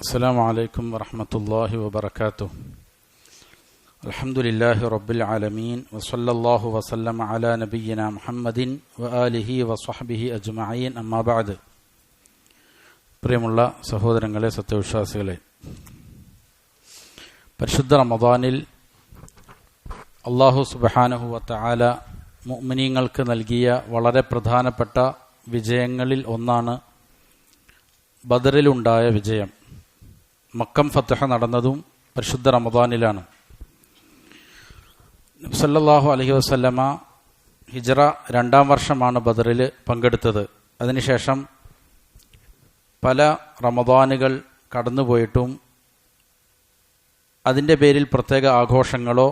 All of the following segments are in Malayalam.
അസ്സലാമു അലൈക്കും വറഹ്മത്തുള്ളാഹി വബറകാതുഹു. അൽഹംദുലില്ലാഹി റബ്ബിൽ ആലമീൻ വസല്ലല്ലാഹു വസല്ലമ അലാ നബിയ്യിനാ മുഹമ്മദിൻ വആലിഹി വസ്വഹ്ബിഹി അജ്മഈൻ. അമ്മാ ബഅദ്. പ്രിയമുള്ള സഹോദരങ്ങളെ, സത്യവിശ്വാസികളെ, പരിശുദ്ധ റമദാനിൽ അല്ലാഹു സുബ്ഹാനഹു വതആല മുഅ്മിനീങ്ങൾക്ക് നൽകിയ വളരെ പ്രധാനപ്പെട്ട വിജയങ്ങളിൽ ഒന്നാണ് ബദറിലുണ്ടായ വിജയം. മക്കം ഫത്ഹ് നടന്നതും പരിശുദ്ധ റമദാനിലാണ്. നബി സല്ലല്ലാഹു അലൈഹി വസല്ലമ ഹിജ്റ 2-ാം വർഷമാണ് ബദറിൽ പങ്കെടുത്തത്. അതിനുശേഷം പല റമദാനുകൾ കടന്നുപോയിട്ടും അതിൻ്റെ പേരിൽ പ്രത്യേക ആഘോഷങ്ങളോ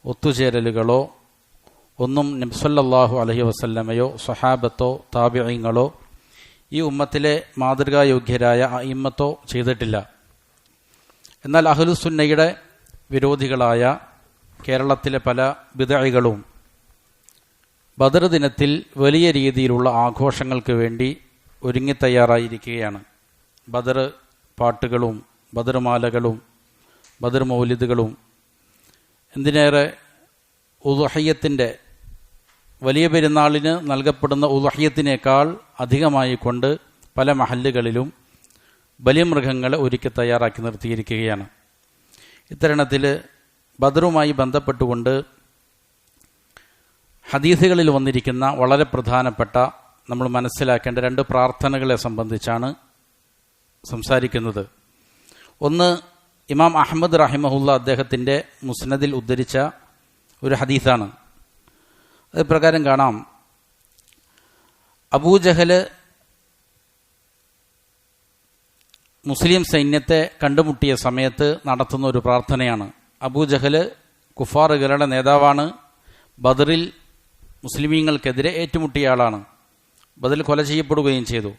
ഒത്തുചേരലുകളോ ഒന്നും നബി സല്ലല്ലാഹു അലൈഹി വസല്ലമയോ സ്വഹാബത്തോ താബിഈങ്ങളോ ഈ ഉമ്മത്തിലെ മാതൃകായോഗ്യരായ അഇമ്മത്തോ ചെയ്തിട്ടില്ല. എന്നാൽ അഹ്ലുസുന്നയുടെ വിരോധികളായ കേരളത്തിലെ പല ബിദ്അകളും ബദർ ദിനത്തിൽ വലിയ രീതിയിലുള്ള ആഘോഷങ്ങൾക്ക് വേണ്ടി ഒരുങ്ങിത്തയ്യാറായിരിക്കുകയാണ്. ബദർ പാട്ടുകളും ബദർ മാലകളും ബദർ മൗലിദുകളും, എന്തിനേറെ ഉളുഹിയ്യത്തിൻ്റെ വലിയ പെരുന്നാളിന് നൽകപ്പെടുന്ന ഉളുഹിയ്യത്തിനേക്കാൾ അധികമായി കൊണ്ട് പല മഹല്ലുകളിലും ബലിമൃഗങ്ങളെ ഒരുക്കി തയ്യാറാക്കി നിർത്തിയിരിക്കുകയാണ്. ഇത്തരണത്തിൽ ബദറുമായി ബന്ധപ്പെട്ടുകൊണ്ട് ഹദീസുകളിൽ വന്നിരിക്കുന്ന വളരെ പ്രധാനപ്പെട്ട നമ്മൾ മനസ്സിലാക്കേണ്ട 2 പ്രാർത്ഥനകളെ സംബന്ധിച്ചാണ് സംസാരിക്കുന്നത്. ഒന്ന്, ഇമാം അഹ്മദ് റഹിമഹുല്ല അദ്ദേഹത്തിൻ്റെ മുസ്നദിൽ ഉദ്ധരിച്ച ഒരു ഹദീസാണ്. അത് പ്രകാരം കാണാം, അബൂജഹൽ മുസ്ലിം സൈന്യത്തെ കണ്ടുമുട്ടിയ സമയത്ത് നടത്തുന്ന ഒരു പ്രാർത്ഥനയാണ്. അബൂജഹൽ കുഫാറുകളുടെ നേതാവാണ്. ബദറിൽ മുസ്ലിമീങ്ങൾക്കെതിരെ ഏറ്റുമുട്ടിയ ആളാണ്. ബദറിൽ കൊല ചെയ്യപ്പെടുകയും ചെയ്തു.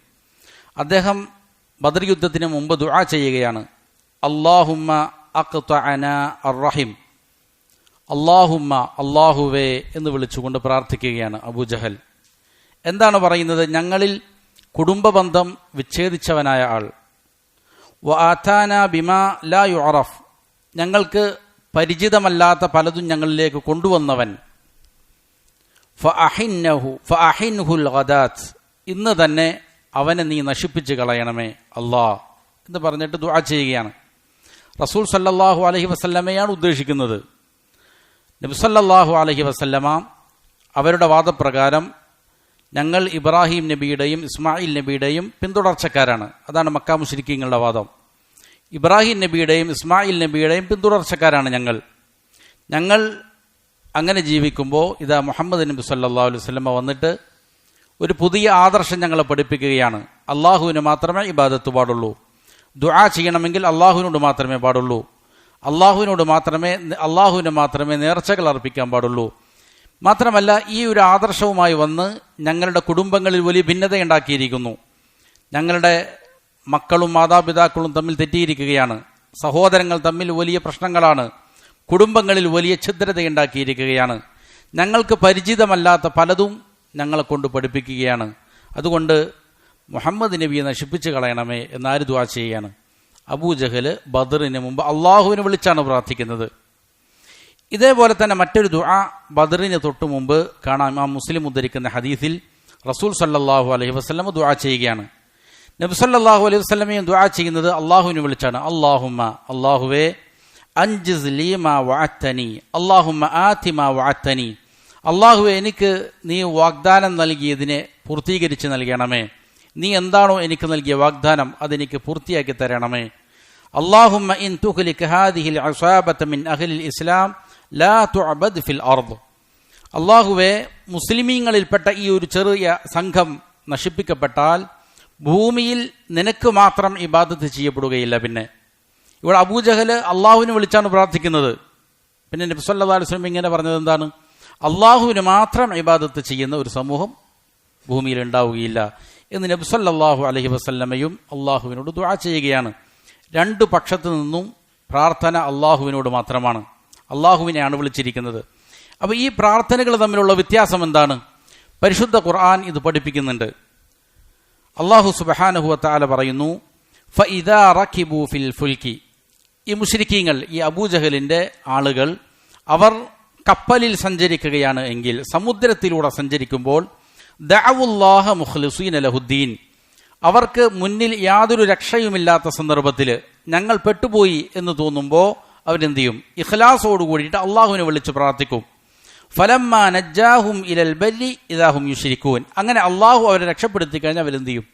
അദ്ദേഹം ബദർ യുദ്ധത്തിന് മുമ്പ് ദുആ ചെയ്യുകയാണ്, അല്ലാഹുമ്മ അഖ്തഅനാ അർറഹിം, അല്ലാഹുമ്മ, അല്ലാഹുവേ എന്ന് വിളിച്ചുകൊണ്ട് പ്രാർത്ഥിക്കുകയാണ് അബൂജഹൽ. എന്താണ് പറയുന്നത്? ഞങ്ങളിൽ കുടുംബബന്ധം വിച്ഛേദിച്ചവനായ ആൾ, വആതാന ബിമാ ലാ യുഅറഫ്, ഞങ്ങൾക്ക് പരിചിതമല്ലാത്ത പലതും ഞങ്ങളിലേക്ക് കൊണ്ടുവന്നവൻ, ഫഅഹിൻഹുൽ ഗദാത്ത്, ഇന്ന് തന്നെ അവനെ നീ നശിപ്പിച്ച് കളയണമേ അല്ലാ എന്ന് പറഞ്ഞിട്ട് ദുആ ചെയ്യുകയാണ്. റസൂൽ സല്ലല്ലാഹു അലൈഹി വസല്ലമയാണ് ഉദ്ദേശിക്കുന്നത്. നബി സല്ലല്ലാഹു അലൈഹി വസല്ലമ അവരുടെ വാദപ്രകാരം ഞങ്ങൾ ഇബ്രാഹിം നബിയുടെയും ഇസ്മായിൽ നബിയുടെയും പിന്തുടർച്ചക്കാരാണ്. അതാണ് മക്ക മുശ്രിക്കീങ്ങളുടെ വാദം. ഇബ്രാഹിം നബിയുടെയും ഇസ്മായിൽ നബിയുടെയും പിന്തുടർച്ചക്കാരാണ് ഞങ്ങൾ അങ്ങനെ ജീവിക്കുമ്പോൾ ഇതാ മുഹമ്മദ് നബി സല്ലല്ലാഹു അലൈഹി വസല്ലമ വന്നിട്ട് ഒരു പുതിയ ആദർശം ഞങ്ങളെ പഠിപ്പിക്കുകയാണ്. അള്ളാഹുവിന് മാത്രമേ ഇബാദത്ത് പാടുള്ളൂ, ദുആ ചെയ്യണമെങ്കിൽ അള്ളാഹുവിനോട് മാത്രമേ പാടുള്ളൂ, അള്ളാഹുവിന് മാത്രമേ നേർച്ചകൾ അർപ്പിക്കാൻ പാടുള്ളൂ. മാത്രമല്ല, ഈ ഒരു ആദർശവുമായി വന്ന് ഞങ്ങളുടെ കുടുംബങ്ങളിൽ വലിയ ഭിന്നതയുണ്ടാക്കിയിരിക്കുന്നു. ഞങ്ങളുടെ മക്കളും മാതാപിതാക്കളും തമ്മിൽ തെറ്റിയിരിക്കുകയാണ്. സഹോദരങ്ങൾ തമ്മിൽ വലിയ പ്രശ്നങ്ങളാണ്. കുടുംബങ്ങളിൽ വലിയ ഛിദ്രതയുണ്ടാക്കിയിരിക്കുകയാണ്. ഞങ്ങൾക്ക് പരിചിതമല്ലാത്ത പലതും ഞങ്ങളെ കൊണ്ട് പഠിപ്പിക്കുകയാണ്. അതുകൊണ്ട് മുഹമ്മദ് നബിയെ നശിപ്പിച്ച് കളയണമേ എന്നാര് ദുആ ചെയ്യുകയാണ്? അബൂജഹൽ ബദറിന് മുമ്പ് അള്ളാഹുവിനെ വിളിച്ചാണ് പ്രാർത്ഥിക്കുന്നത്. ഇതേപോലെ തന്നെ മറ്റൊരു ദുആ ബദറിന് തൊട്ടു മുമ്പ് കാണാം. ഇമാം മുസ്ലിം ഉദ്ധരിക്കുന്ന ഹദീസിൽ റസൂൽ സല്ലല്ലാഹു അലൈഹി വസല്ലം ദുആ ചെയ്യുകയാണ്. നബി സല്ലല്ലാഹു അലൈഹി വസല്ലമയും ദുആ ചെയ്യുന്നത് അള്ളാഹുവിനെ വിളിച്ചാണ്. അല്ലാഹുമ്മ, അല്ലാഹുവേ, അൻജിസ് ലീ മാ വഅദ്തനി, അല്ലാഹുമ്മ ആതി മാ വഅദ്തനി, അല്ലാഹുവേ, എനിക്ക് നീ വാഗ്ദാനം നൽകിയതിനെ പൂർത്തീകരിച്ച് നൽകണമേ. നീ എന്താണോ എനിക്ക് നൽകിയ വാഗ്ദാനം അതെനിക്ക് പൂർത്തിയാക്കി തരണമേ. അല്ലാഹുമ്മ ഇൻ തുഹ്ലിക ഹാദിഹിൽ അസാബത മിൻ അഹ്ലിൽ ഇസ്ലാം ലാ തുഅബദ് ഫിൽ അർദ്, അല്ലാഹുവേ, മുസ്ലിമീങ്ങളിൽപ്പെട്ട ഈ ഒരു ചെറിയ സംഘം നശിപ്പിക്കപ്പെട്ടാൽ ഭൂമിയിൽ നിനക്ക് മാത്രം ഇബാദത്ത് ചെയ്യപ്പെടുകയില്ല. പിന്നെ ഇവിടെ അബൂജഹൽ അള്ളാഹുവിനെ വിളിച്ചാണ് പ്രാർത്ഥിക്കുന്നത്. പിന്നെ നബി സല്ലല്ലാഹു അലൈഹി വസല്ലം ഇങ്ങനെ പറഞ്ഞത് എന്താണ്? അള്ളാഹുവിന് മാത്രം ഇബാദത്ത് ചെയ്യുന്ന ഒരു സമൂഹം ഭൂമിയിൽ ഉണ്ടാവുകയില്ല എന്ന് നബി സല്ലല്ലാഹു അലൈഹി വസല്ലമയും അള്ളാഹുവിനോട് ദുആ ചെയ്യുകയാണ്. 2 പക്ഷത്തു നിന്നും പ്രാർത്ഥന അള്ളാഹുവിനോട് മാത്രമാണ്, അള്ളാഹുവിനെയാണ് വിളിച്ചിരിക്കുന്നത്. അപ്പോൾ ഈ പ്രാർത്ഥനകൾ തമ്മിലുള്ള വ്യത്യാസം എന്താണ്? പരിശുദ്ധ ഖുർആൻ ഇത് പഠിപ്പിക്കുന്നുണ്ട്. അല്ലാഹു സുബ്ഹാനഹു വ തആല പറയുന്നു, ഫഇദാ റകിബു ഫിൽ ഫുൽകി, ഈ മുശ്രിക്കീങ്ങൾ, ഈ അബൂജഹലിന്റെ ആളുകൾ, അവർ കപ്പലിൽ സഞ്ചരിക്കുകയാണ് എങ്കിൽ, സമുദ്രത്തിലൂടെ സഞ്ചരിക്കുമ്പോൾ ദഅവുല്ലാഹ മുഖ്ലിസീന ലഹുദ്ദീൻ, അവർക്ക് മുന്നിൽ യാതൊരു രക്ഷയുമില്ലാത്ത സന്ദർഭത്തിൽ ഞങ്ങൾ പെട്ടുപോയി എന്ന് തോന്നുമ്പോൾ അവരെന്ത് ചെയ്യും? ഇഖ്ലാസോട് കൂടിയിട്ട് അള്ളാഹുവിനെ വിളിച്ച് പ്രാർത്ഥിക്കും. ഫലമ്മാ നജ്ജാഹും ഇലൽ ബർരി ഇദാ ഹും യുശ്രികൂൻ, അങ്ങനെ അള്ളാഹു അവരെ രക്ഷപ്പെടുത്തി കഴിഞ്ഞാൽ അവരെന്ത് ചെയ്യും?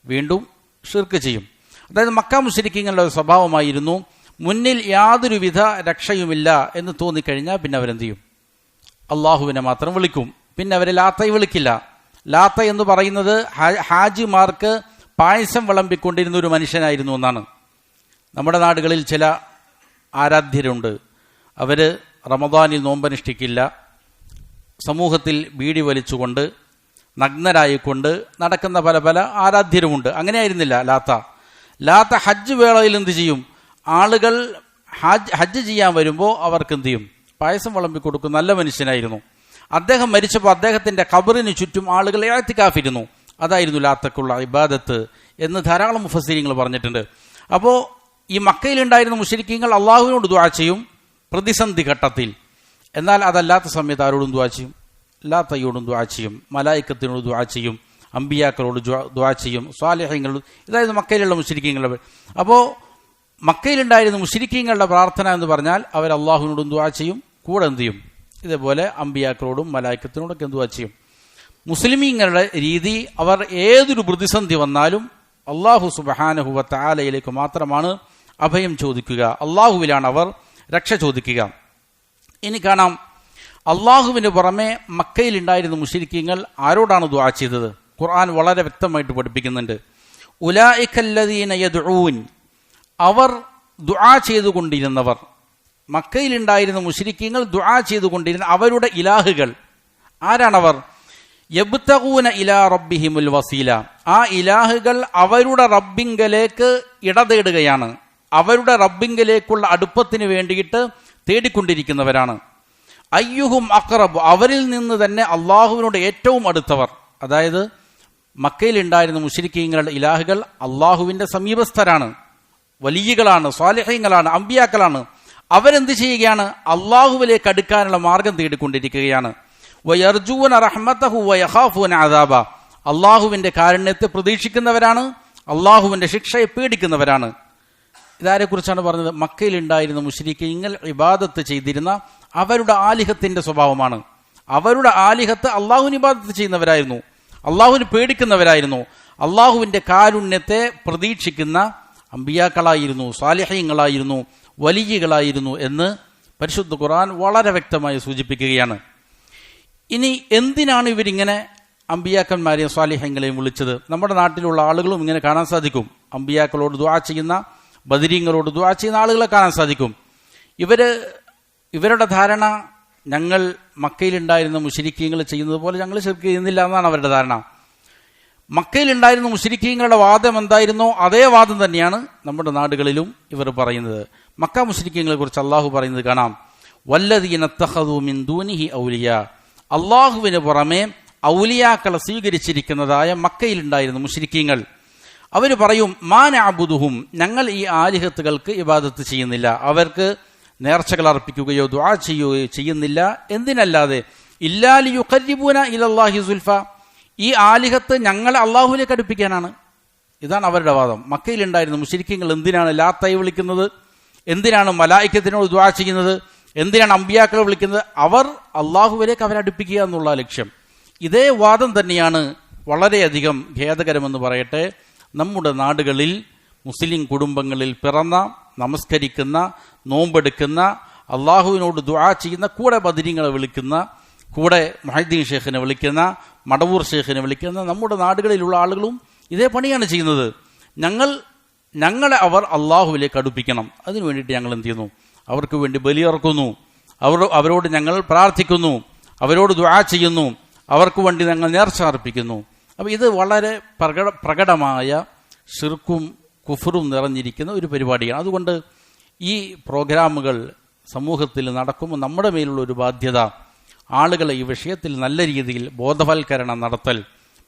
വീണ്ടും ഷിർക്ക് ചെയ്യും. അതായത് മക്ക മുശ്രിക്കീങ്ങളുടെ ഒരു സ്വഭാവമായിരുന്നു, മുന്നിൽ യാതൊരുവിധ രക്ഷയുമില്ല എന്ന് തോന്നിക്കഴിഞ്ഞാൽ പിന്നെ അവരെന്ത് ചെയ്യും? അള്ളാഹുവിനെ മാത്രം വിളിക്കും. പിന്നെ അവരെ ലാത്തയെ വിളിക്കില്ല. ലാത്ത എന്ന് പറയുന്നത് ഹാജിമാർക്ക് പായസം വിളമ്പിക്കൊണ്ടിരുന്ന ഒരു മനുഷ്യനായിരുന്നു എന്നാണ്. നമ്മുടെ നാടുകളിൽ ചില ആരാധ്യരുണ്ട്. അവർ റമദാനിൽ നോമ്പനുഷ്ഠിക്കില്ല, സമൂഹത്തിൽ ബീഡി വലിച്ചുകൊണ്ട് നഗ്നരായിക്കൊണ്ട് നടക്കുന്ന പല പല ആരാധ്യരുമുണ്ട്. അങ്ങനെയായിരുന്നില്ല ലാത്ത ഹജ്ജ് വേളയിൽ എന്ത് ചെയ്യും? ആളുകൾ ഹജ്ജ് ചെയ്യാൻ വരുമ്പോൾ അവർക്ക് എന്ത് ചെയ്യും? പായസം വിളമ്പി കൊടുക്കും. നല്ല മനുഷ്യനായിരുന്നു. അദ്ദേഹം മരിച്ചപ്പോൾ അദ്ദേഹത്തിന്റെ ഖബറിന് ചുറ്റും ആളുകൾ ഇഅ്തികാഫിരുന്നു. അതായിരുന്നു ലാത്തക്കുള്ള ഇബാദത്ത് എന്ന് ധാരാളം മുഫസ്സിരീങ്ങൾ പറഞ്ഞിട്ടുണ്ട്. അപ്പോൾ ഈ മക്കയിലുണ്ടായിരുന്ന മുശ്രിക്കീങ്ങൾ അള്ളാഹുവിനോട് ദുആ ചെയ്യും പ്രതിസന്ധി ഘട്ടത്തിൽ. എന്നാൽ അതല്ലാത്ത സമയത്ത് ആരോടും ദുആ ചെയ്യും? ലാത്തയോടും ദുആ ചെയ്യും, മലായിക്കത്തിനോട് ദുആ ചെയ്യും, അമ്പിയാക്കളോട് ദുആ ചെയ്യും, സ്വാലിഹീങ്ങളോട്. ഇതായിരുന്നു മക്കയിലുള്ള മുശ്രിക്കീങ്ങളുടെ. അപ്പോൾ മക്കയിലുണ്ടായിരുന്ന മുശ്രിക്കീങ്ങളുടെ പ്രാർത്ഥന എന്ന് പറഞ്ഞാൽ അവർ അള്ളാഹുവിനോടും ദുആ ചെയ്യും, കൂടെ എന്ത് ചെയ്യും? ഇതേപോലെ അമ്പിയാക്കളോടും മലായിക്കത്തിനോടൊക്കെ ദുആ ചെയ്യും. മുസ്ലിമീങ്ങളുടെ രീതി, അവർ ഏതൊരു പ്രതിസന്ധി വന്നാലും അള്ളാഹു സുബ്ഹാനഹു വ തആലയിലേക്ക് മാത്രമാണ് അഭയം ചോദിക്കുക. അള്ളാഹുവിലാണ് അവർ രക്ഷ ചോദിക്കുക. ഇനി കാണാം, അള്ളാഹുവിന് പുറമെ മക്കയിലുണ്ടായിരുന്ന മുശ്രിക്കീങ്ങൾ ആരോടാണ് ദുആ ചെയ്തത്? ഖുർആൻ വളരെ വ്യക്തമായിട്ട് പഠിപ്പിക്കുന്നുണ്ട്. ഉലൈകല്ലദീന യദ്ഊൻ, അവർ ദുആ ചെയ്തുകൊണ്ടിരുന്നവർ. മക്കയിലുണ്ടായിരുന്ന മുശ്രിക്കീങ്ങൾ ദുആ ചെയ്തുകൊണ്ടിരുന്ന അവരുടെ ഇലാഹുകൾ ആരാണവർ? യബ്തഗൂന ഇലാ റബ്ബിഹിമുൽ വസീല, ആ ഇലാഹുകൾ അവരുടെ റബ്ബിങ്കലേക്ക് ഇടതേടുകയാണ്, അവരുടെ റബ്ബിങ്കലേക്കുള്ള അടുപ്പത്തിന് വേണ്ടിയിട്ട് തേടിക്കൊണ്ടിരിക്കുന്നവരാണ്. അയ്യുഹും അഖ്റബ്, അവരിൽ നിന്ന് തന്നെ അള്ളാഹുവിനോട് ഏറ്റവും അടുത്തവർ. അതായത് മക്കയിലുണ്ടായിരുന്ന മുശ്രിക്കീങ്ങളുടെ ഇലാഹുകൾ അള്ളാഹുവിന്റെ സമീപസ്ഥരാണ്, വലിയകളാണ്, സ്വാലിഹീങ്ങളാണ്, അമ്പിയാക്കളാണ്. അവരെന്ത് ചെയ്യുകയാണ്? അള്ളാഹുവിലേക്ക് അടുക്കാനുള്ള മാർഗം തേടിക്കൊണ്ടിരിക്കുകയാണ്. വയർജൂന റഹ്മതഹു വയഖാഫൂന അദാബ, അള്ളാഹുവിന്റെ കാരുണ്യത്തെ പ്രതീക്ഷിക്കുന്നവരാണ്, അള്ളാഹുവിന്റെ ശിക്ഷയെ പേടിക്കുന്നവരാണ്. ഇതാരെക്കുറിച്ചാണ് പറഞ്ഞത്? മക്കയിലുണ്ടായിരുന്ന മുശ്രിക്കീങ്ങൾ ഇബാദത്ത് ചെയ്തിരുന്ന അവരുടെ ആലിഹത്തിന്റെ സ്വഭാവമാണ്. അവരുടെ ആലിഹത്ത് അള്ളാഹുവിന് ഇബാദത്ത് ചെയ്യുന്നവരായിരുന്നു, അള്ളാഹുവിന് പേടിക്കുന്നവരായിരുന്നു, അള്ളാഹുവിന്റെ കാരുണ്യത്തെ പ്രതീക്ഷിക്കുന്ന അമ്പിയാക്കളായിരുന്നു, സാലിഹീങ്ങളായിരുന്നു, വലിയകളായിരുന്നു എന്ന് പരിശുദ്ധ ഖുർആൻ വളരെ വ്യക്തമായി സൂചിപ്പിക്കുകയാണ്. ഇനി എന്തിനാണ് ഇവരിങ്ങനെ അമ്പിയാക്കന്മാരെയും സ്വാലിഹീങ്ങളെയും വിളിച്ചത്? നമ്മുടെ നാട്ടിലുള്ള ആളുകളും ഇങ്ങനെ കാണാൻ സാധിക്കും. അമ്പിയാക്കളോട് ദുആ ചെയ്യുന്ന, ബദരീങ്ങളോട് ദുആ ചെയ്യുന്ന ആളുകളെ കാണാൻ സാധിക്കും. ഇവരുടെ ധാരണ, ഞങ്ങൾ മക്കയിലുണ്ടായിരുന്ന മുശ്രിക്കീങ്ങൾ ചെയ്യുന്നത് പോലെ ഞങ്ങൾ ശിർക്ക് ചെയ്യുന്നില്ല എന്നാണ് അവരുടെ ധാരണ. മക്കയിലുണ്ടായിരുന്ന മുശ്രിക്കീങ്ങളുടെ വാദം എന്തായിരുന്നോ അതേ വാദം തന്നെയാണ് നമ്മുടെ നാടുകളിലും ഇവർ പറയുന്നത്. മക്ക മുശ്രിക്കീങ്ങളെ കുറിച്ച് അള്ളാഹു പറയുന്നത് കാണാം. വല്ലദീന ഇത്തഖദൂ മിൻ ദൂനിഹി ഔലിയാ, അള്ളാഹുവിന് പുറമെ ഔലിയാക്കളെ സ്വീകരിച്ചിരിക്കുന്നതായ മക്കയിലുണ്ടായിരുന്ന മുശ്രിക്കീങ്ങൾ അവർ പറയും, മാ നഅബുദുഹും, ഞങ്ങൾ ഈ ആലിഹത്തുകൾക്ക് ഇബാദത്ത് ചെയ്യുന്നില്ല, അവർക്ക് നേർച്ചകൾ അർപ്പിക്കുകയോ ദുആ ചെയ്യുകയോ ചെയ്യുന്നില്ല. എന്തിനല്ലാതെ? ഇല്ലാ ലിയുഖർരിബൂന ഇലല്ലാഹി സുൽഫ, ഈ ആലിഹത്ത് ഞങ്ങളെ അള്ളാഹുവിലേക്ക് അടുപ്പിക്കാനാണ്. ഇതാണ് അവരുടെ വാദം. മക്കയിലുണ്ടായിരുന്ന മുശ്രിക്കീങ്ങൾ എന്തിനാണ് ലാത്തയെ വിളിക്കുന്നത്? എന്തിനാണ് മലായിക്കത്തിനോട് ദുആ ചെയ്യുന്നത്? എന്തിനാണ് അമ്പിയാക്കളെ വിളിക്കുന്നത്? അവർ അള്ളാഹുവിലേക്ക് അവരെ അടുപ്പിക്കുക എന്നുള്ള ലക്ഷ്യം. ഇതേ വാദം തന്നെയാണ് വളരെയധികം ഖേദകരമെന്ന് പറയട്ടെ, നമ്മുടെ നാടുകളിൽ മുസ്ലിം കുടുംബങ്ങളിൽ പിറന്ന, നമസ്കരിക്കുന്ന, നോമ്പെടുക്കുന്ന, അള്ളാഹുവിനോട് ദുആ ചെയ്യുന്ന, കൂടെ ബദരീങ്ങളെ വിളിക്കുന്ന, കൂടെ മുഹദ്ദീൻ ഷേഖിനെ വിളിക്കുന്ന, മടവൂർ ഷേഖിനെ വിളിക്കുന്ന നമ്മുടെ നാടുകളിലുള്ള ആളുകളും ഇതേ പണിയാണ് ചെയ്യുന്നത്. ഞങ്ങളെ അവർ അള്ളാഹുവിലേക്ക് അടുപ്പിക്കണം. അതിനു വേണ്ടിയിട്ട് ഞങ്ങൾ എന്ത് ചെയ്യുന്നു? അവർക്ക് വേണ്ടി ബലിയർക്കുന്നു, അവരോട് ഞങ്ങൾ പ്രാർത്ഥിക്കുന്നു, അവരോട് ദുആ ചെയ്യുന്നു, അവർക്ക് വേണ്ടി ഞങ്ങൾ നേർച്ച അർപ്പിക്കുന്നു. അപ്പോൾ ഇത് വളരെ പ്രകടമായ ശിർക്കും കുഫറും നിറഞ്ഞിരിക്കുന്ന ഒരു പരിപാടിയാണ്. അതുകൊണ്ട് ഈ പ്രോഗ്രാമുകൾ സമൂഹത്തിൽ നടക്കുമ്പോൾ നമ്മുടെ മേലുള്ള ഒരു ബാധ്യത, ആളുകളെ ഈ വിഷയത്തിൽ നല്ല രീതിയിൽ ബോധവൽക്കരണം നടത്തൽ.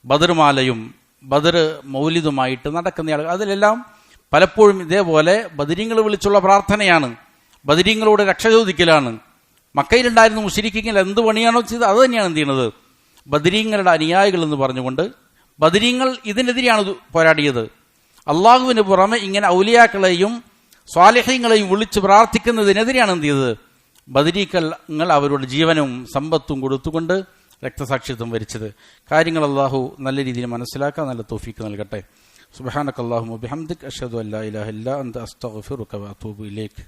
ബദർമാലയും ബദർ മൗലിദുമായിട്ട് നടക്കുന്ന ആളുകൾ, അതിലെല്ലാം പലപ്പോഴും ഇതേപോലെ ബദരീങ്ങൾ വിളിച്ചുള്ള പ്രാർത്ഥനയാണ്, ബദരീങ്ങളോട് രക്ഷ ചോദിക്കലാണ്. മക്കയിലുണ്ടായിരുന്ന മുശ്രിക്കുകൾ എന്ത് പണിയാണോ ചെയ്തത് അത് തന്നെയാണ് എന്ത് ചെയ്യുന്നത്, ബദരീങ്ങളുടെ അനുയായികൾ എന്ന് പറഞ്ഞുകൊണ്ട്. ബദരീങ്ങൾ ഇതിനെതിരെയാണ് പോരാടിയത്. അള്ളാഹുവിന് പുറമെ ഇങ്ങനെ ഔലിയാക്കളെയും സ്വാലിഹീങ്ങളെയും വിളിച്ച് പ്രാർത്ഥിക്കുന്നതിനെതിരെയാണ് എന്ത് ചെയ്തത്, ബദരീങ്ങൾ അവരുടെ ജീവനും സമ്പത്തും കൊടുത്തുകൊണ്ട് രക്തസാക്ഷിത്വം വരിച്ചത്. കാര്യങ്ങൾ അള്ളാഹു നല്ല രീതിയിൽ മനസ്സിലാക്കാൻ നല്ല തൗഫീക്ക് നൽകട്ടെ. സുബ്ഹാനക അല്ലാഹുമ്മ വബിഹംദിക അഷ്ഹദു അല്ലാ ഇലാഹ ഇല്ലാ അൻത അസ്തഗ്ഫിറുക വഅതൂബു ഇലൈക്.